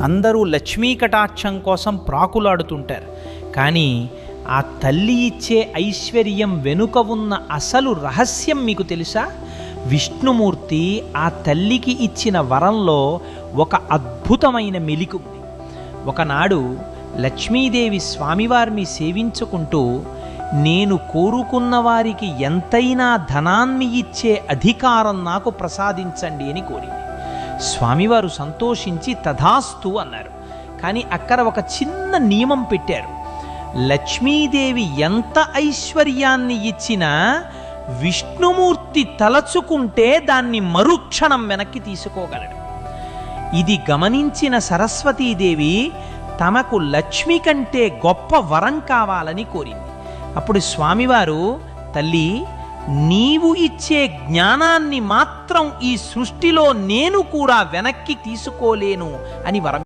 అందరూ లక్ష్మీ కటాక్షం కోసం ప్రాకులాడుతుంటారు. కానీ ఆ తల్లి ఇచ్చే ఐశ్వర్యం వెనుక ఉన్న అసలు రహస్యం మీకు తెలుసా? విష్ణుమూర్తి ఆ తల్లికి ఇచ్చిన వరంలో ఒక అద్భుతమైన మెలిక ఉంది. ఒకనాడు లక్ష్మీదేవి స్వామివారిని సేవించుకుంటూ, నేను కోరుకున్న వారికి ఎంతైనా ధనాన్ని ఇచ్చే అధికారం నాకు ప్రసాదించండి అని కోరింది. స్వామివారు సంతోషించి తథాస్తు అన్నారు. కానీ అక్కడ ఒక చిన్న నియమం పెట్టారు. లక్ష్మీదేవి ఎంత ఐశ్వర్యాన్ని ఇచ్చినా విష్ణుమూర్తి తలచుకుంటే దాన్ని మరుక్షణం వెనక్కి తీసుకోగలడు. ఇది గమనించిన సరస్వతీదేవి తమకు లక్ష్మి కంటే గొప్ప వరం కావాలని కోరింది. అప్పుడు స్వామివారు, తల్లి, నీవు ఇచ్చే జ్ఞానాన్ని మాత్రం ఈ సృష్టిలో నేను కూడా వెనక్కి తీసుకోలేను అని వరం